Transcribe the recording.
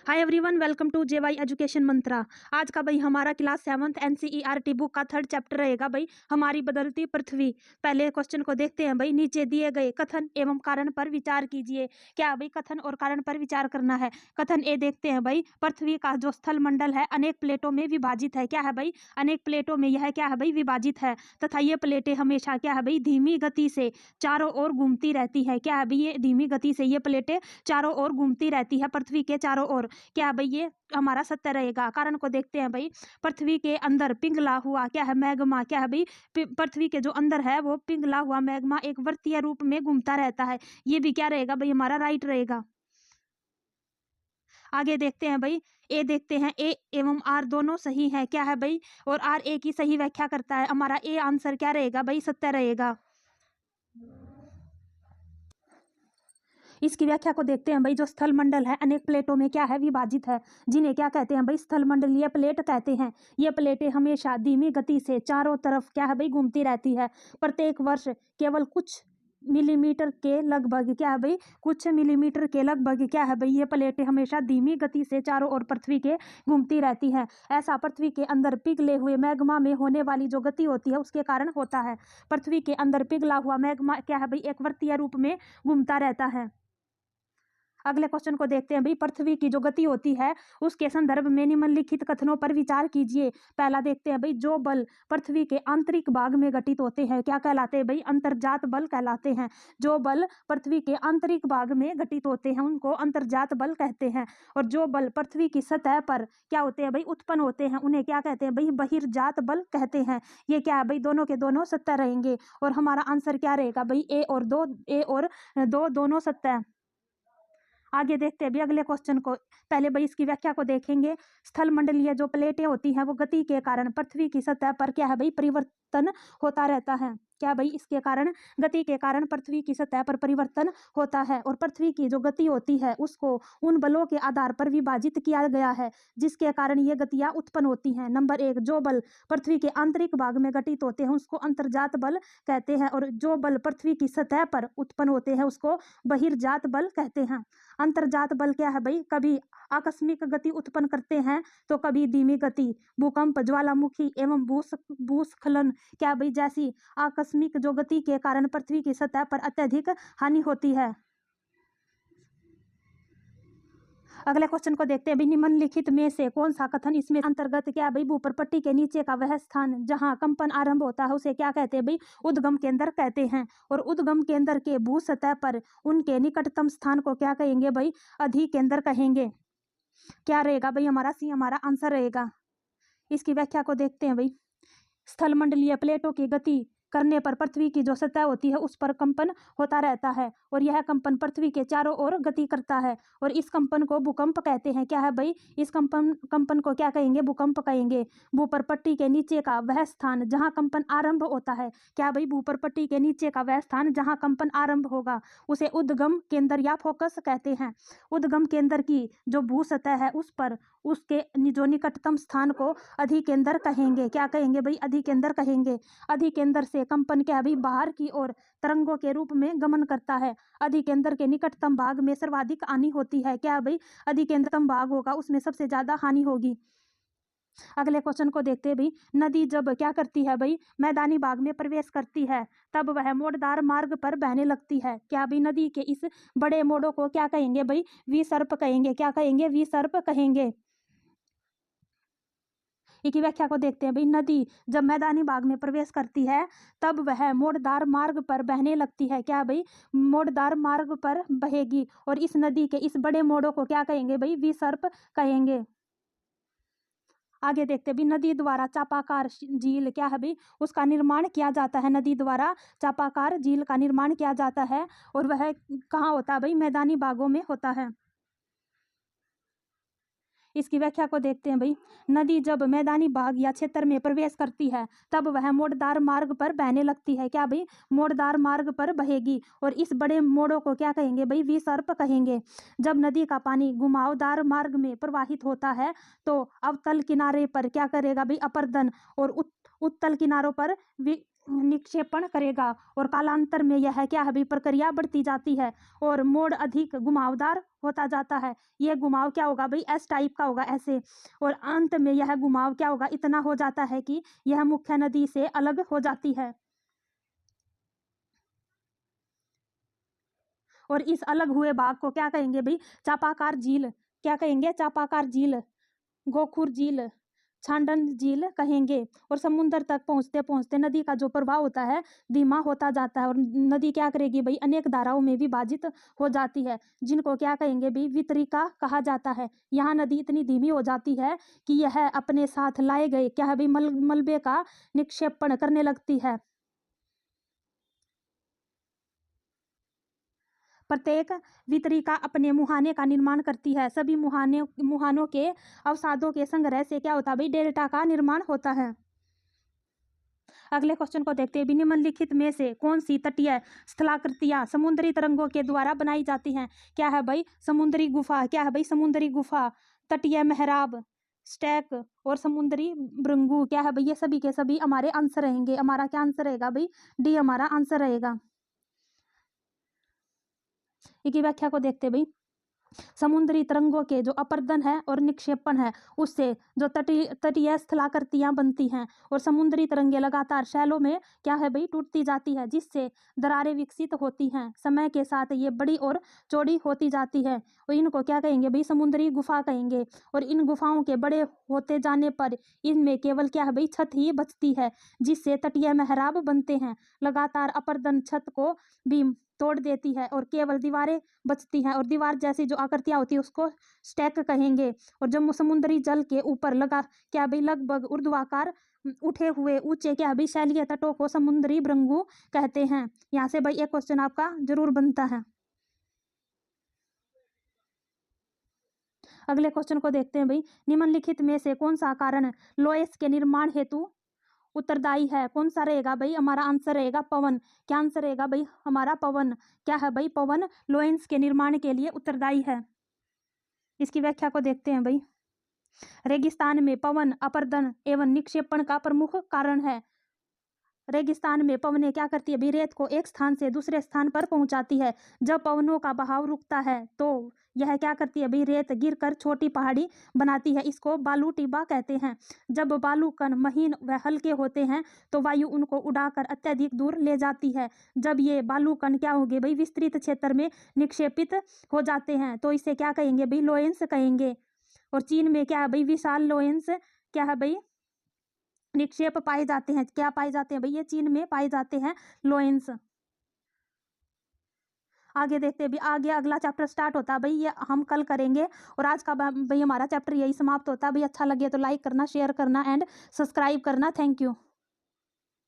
Hi everyone, welcome to JY Education Mantra. आज का भाई हमारा क्लास 7th एनसीईआरटी बुक का 3rd चैप्टर रहेगा भाई हमारी बदलती पृथ्वी। पहले क्वेश्चन को देखते हैं भाई। नीचे दिए गए कथन एवं कारण पर विचार कीजिए। क्या भाई कथन और कारण पर विचार करना है। कथन ए देखते हैं भाई, पृथ्वी का जो स्थल मंडल है अनेक प्लेटों में विभाजित है। क्या है भाई, अनेक प्लेटों में यह क्या है भाई विभाजित है, तथा ये प्लेटें हमेशा क्या है भाई धीमी गति से चारों ओर घूमती रहती है। क्या है भाई, ये धीमी गति से ये प्लेटें चारों ओर घूमती रहती है, पृथ्वी के चारों ओर। क्या भाई ये हमारा सत्य रहेगा। कारण को देखते हैं भाई, पृथ्वी के अंदर पिघला हुआ क्या है मैग्मा। क्या है भाई, पृथ्वी के जो अंदर है वो पिघला हुआ मैग्मा एक वृत्तीय रूप में घूमता रहता है। ये भी क्या रहेगा भाई हमारा राइट रहेगा। आगे देखते हैं भाई, ए देखते हैं, ए एवं आर दोनों सही है। क्या है भाई, और आर ए की सही व्याख्या करता है। हमारा ए आंसर क्या रहेगा भाई, सत्य रहेगा। इसकी व्याख्या को देखते हैं भाई, जो स्थल मंडल है अनेक प्लेटों में क्या है विभाजित है, जिन्हें क्या कहते हैं भाई स्थल मंडलीय प्लेट कहते हैं। ये प्लेटें हमेशा धीमी गति से चारों तरफ क्या है भाई घूमती रहती है। प्रत्येक वर्ष केवल कुछ मिलीमीटर के लगभग क्या है भाई, कुछ मिलीमीटर के लगभग क्या है भाई ये प्लेटें हमेशा धीमी गति से चारों ओर पृथ्वी के घूमती रहती है। ऐसा पृथ्वी के अंदर पिघले हुए मैग्मा में होने वाली जो गति होती है उसके कारण होता है। पृथ्वी के अंदर पिघला हुआ मैग्मा क्या है भाई एक वृत्तीय रूप में घूमता रहता है। अगले क्वेश्चन को देखते हैं भाई, पृथ्वी की जो गति होती है उसके संदर्भ में निम्नलिखित कथनों पर विचार कीजिए। पहला देखते हैं भाई, जो बल पृथ्वी के आंतरिक भाग में घटित होते हैं क्या कहलाते हैं भाई, अंतर्जात बल कहलाते हैं। जो बल पृथ्वी के आंतरिक भाग में घटित होते हैं उनको अंतर्जात बल कहते हैं। और जो बल पृथ्वी की सतह पर क्या होते हैं भाई उत्पन्न होते हैं उन्हें क्या कहते हैं भाई, बहिर्जात बल कहते हैं। ये क्या है भाई, दोनों के दोनों सत्य रहेंगे। और हमारा आंसर क्या रहेगा भाई, ए और दो दोनों सत्य। आगे देखते हैं भी अगले क्वेश्चन को। पहले भाई इसकी व्याख्या को देखेंगे। स्थल मंडलीय जो प्लेटें होती हैं वो गति के कारण पृथ्वी की सतह पर क्या है भाई परिवर्तन होता रहता है। क्या भाई, इसके कारण गति के कारण पृथ्वी की सतह पर परिवर्तन होता है। और पृथ्वी की जो गति होती है उसको उन बलों के आधार पर विभाजित किया गया है जिसके कारण ये गतियां उत्पन्न होती हैं। नंबर 1, जो बल पृथ्वी के आंतरिक भाग में घटित होते हैं उसको अंतर्जात बल कहते हैं। और जो बल पृथ्वी की सतह पर उत्पन्न होते हैं उसको बहिर्जात बल कहते हैं। अंतर्जात बल क्या है भाई, कभी आकस्मिक गति उत्पन्न करते हैं तो कभी धीमी गति। भूकंप, ज्वालामुखी एवं भूस्खलन क्या भाई जैसी आकस्मिक जो गति के कारण पृथ्वी की सतह पर अत्यधिक हानि होती है। अगले क्वेश्चन को देखते हैं भाई, निम्नलिखित में से कौन सा कथन इसमें अंतर्गत क्या भाई, भूपरपट्टी के नीचे का वह स्थान जहां कंपन आरंभ होता है उसे क्या कहते हैं भाई, उद्गम केंद्र कहते हैं। और उद्गम केंद्र के भू सतह पर उनके निकटतम स्थान को क्या कहेंगे भाई, अधिकेंद्र कहेंगे। क्या रहेगा भाई हमारा सी हमारा आंसर रहेगा। इसकी व्याख्या को देखते हैं भाई, स्थल मंडलीय प्लेटों की गति करने पर पृथ्वी की जो सतह होती है उस पर कंपन होता रहता है और यह कंपन पृथ्वी के चारों ओर गति करता है और इस कंपन को भूकंप कहते हैं। क्या है भाई, इस कंपन को क्या कहेंगे, भूकंप कहेंगे। भूपरपट्टी के नीचे का वह स्थान जहां कंपन आरंभ होता है, क्या भाई भूपरपट्टी के नीचे का वह स्थान जहां कंपन आरंभ होगा उसे उद्गम केंद्र या फोकस कहते हैं। उद्गम केंद्र की जो भू सतह है उस पर उसके जो निकटतम स्थान को अधिकेंद्र कहेंगे। क्या कहेंगे भाई, अधिकेंद्र कहेंगे। अधिकेंद्र से कंपन क्या है भाई बाहर की ओर तरंगों के रूप में गमन करता है। अधिकेंद्र के निकटतम भाग में सर्वाधिक हानि होती है। क्या है भाई, अधिकेंद्रतम भाग होगा उसमें सबसे ज्यादा हानि होगी। अगले क्वेश्चन को देखते हैं भाई, नदी जब क्या करती है भाई, मैदानी भाग में प्रवेश करती है तब वह मोड़दार मार्ग पर बहने लगती है। क्या भाई, नदी के इस बड़े मोड़ों को क्या कहेंगे भाई, विसर्प कहेंगे। क्या कहेंगे, विसर्प कहेंगे। इसकी व्याख्या को देखते हैं भाई, नदी जब मैदानी भाग में प्रवेश करती है तब वह मोड़दार मार्ग पर बहने लगती है। क्या भाई, मोड़दार मार्ग पर बहेगी और इस नदी के इस बड़े मोड़ों को क्या कहेंगे भाई, विसर्प कहेंगे। आगे देखते हैं भाई, नदी द्वारा चापाकार झील क्या है भाई, उसका निर्माण किया जाता है। नदी द्वारा चापाकार झील का निर्माण किया जाता है और वह कहाँ होता है भाई, मैदानी भागों में होता है। इसकी व्याख्या को देखते हैं भाई, नदी जब मैदानी भाग या क्षेत्र में प्रवेश करती है तब वह मोड़दार मार्ग पर बहने लगती है। क्या भाई, मोड़दार मार्ग पर बहेगी और इस बड़े मोड़ों को क्या कहेंगे भाई, विसर्प कहेंगे। जब नदी का पानी घुमावदार मार्ग में प्रवाहित होता है तो अवतल किनारे पर क्या करेगा भाई, अपरदन और उत्तल किनारों पर निक्षेपण करेगा और कालांतर में यह क्या है भाई प्रक्रिया बढ़ती जाती है और मोड़ अधिक घुमावदार होता जाता है। ये घुमाव क्या होगा भाई एस टाइप का होगा ऐसे, और अंत में यह घुमाव क्या होगा इतना हो जाता है कि यह मुख्य नदी से अलग हो जाती है। और इस अलग हुए भाग को क्या कहेंगे भाई चापाकार झील, क्या कहेंगे चापाकार झील, गोखुर झील, छांडन झील कहेंगे। और समुद्र तक पहुंचते पहुंचते नदी का जो प्रवाह होता है धीमा होता जाता है और नदी क्या करेगी भाई अनेक धाराओं में विभाजित हो जाती है, जिनको क्या कहेंगे भाई वितरिका कहा जाता है। यहाँ नदी इतनी धीमी हो जाती है कि यह अपने साथ लाए गए क्या है भाई मलबे का निक्षेपण करने लगती है। प्रत्येक वितरिका अपने मुहाने का निर्माण करती है। सभी मुहानों के अवसादों के संग्रह से क्या होता है भाई डेल्टा का निर्माण होता है। अगले क्वेश्चन को देखते हैं। निम्नलिखित में से कौन सी तटीय स्थलाकृतियां समुद्री तरंगों के द्वारा बनाई जाती हैं? क्या है भाई समुद्री गुफा, क्या है भाई समुद्री गुफा, तटीय मेहराब, स्टैक और समुद्री भृंगु, क्या है भाई ये सभी के सभी हमारे आंसर रहेंगे। हमारा क्या आंसर रहेगा भाई डी हमारा आंसर रहेगा। इसकी व्याख्या को देखते भाई। समुद्री तरंगों के जो अपर्दन है और निक्षेपण है उससे जो तटीय स्थलाकृतियां बनती हैं और समुद्री तरंगें लगातार शैलों में क्या है भाई टूटती जाती है, जिससे दरारें विकसित होती हैं। समय के साथ ये बड़ी और चौड़ी होती जाती है और इनको क्या कहेंगे भाई समुद्री गुफा कहेंगे। और इन गुफाओं के बड़े होते जाने पर इनमें केवल क्या है भाई छत ही बचती है, जिससे तटीय मेहराब बनते हैं। लगातार अपर्दन छत को भी तोड़ देती है और केवल दीवारें बचती हैं और दीवार जैसी जो आकृतियां होती है उसको स्टैक कहेंगे। और जब समुद्री जल के ऊपर लगा क्या भाई लगभग ऊर्ध्वाकार उठे हुए ऊंचे क्या भाई शैलीय तटों को समुद्री भृंगु कहते हैं। यहाँ से भाई एक क्वेश्चन आपका जरूर बनता है। अगले क्वेश्चन को देखते हैं भाई। निम्नलिखित में से कौन सा कारण लोएस के निर्माण हेतु उत्तरदायी है? कौन सा रहेगा भाई हमारा आंसर रहेगा पवन। क्या आंसर रहेगा भाई हमारा पवन, क्या है भाई पवन लोएंस के निर्माण के लिए उत्तरदायी है। इसकी व्याख्या को देखते हैं भाई। रेगिस्तान में पवन अपर्दन एवं निक्षेपण का प्रमुख कारण है। रेगिस्तान में पवनें क्या करती है भाई रेत को एक स्थान से दूसरे स्थान पर पहुंचाती है। जब पवनों का बहाव रुकता है तो यह क्या करती है भाई रेत गिरकर छोटी पहाड़ी बनाती है, इसको बालू टिब्बा कहते हैं। जब बालू कण महीन व हल्के होते हैं तो वायु उनको उड़ाकर अत्यधिक दूर ले जाती है। जब ये बालू कण क्या होंगे भाई विस्तृत क्षेत्र में निक्षेपित हो जाते हैं तो इसे क्या कहेंगे भाई लोएंस कहेंगे। और चीन में क्या है भाई विशाल लोएंस क्या है भाई निक्षेप पाए जाते हैं। क्या पाए जाते हैं भाई ये चीन में पाए जाते हैं लोएंस। आगे देखते हैं भी आगे अगला चैप्टर स्टार्ट होता है भाई ये हम कल करेंगे। और आज का भाई हमारा चैप्टर यही समाप्त होता है भाई। अच्छा लगे तो लाइक करना, शेयर करना एंड सब्सक्राइब करना। Thank you.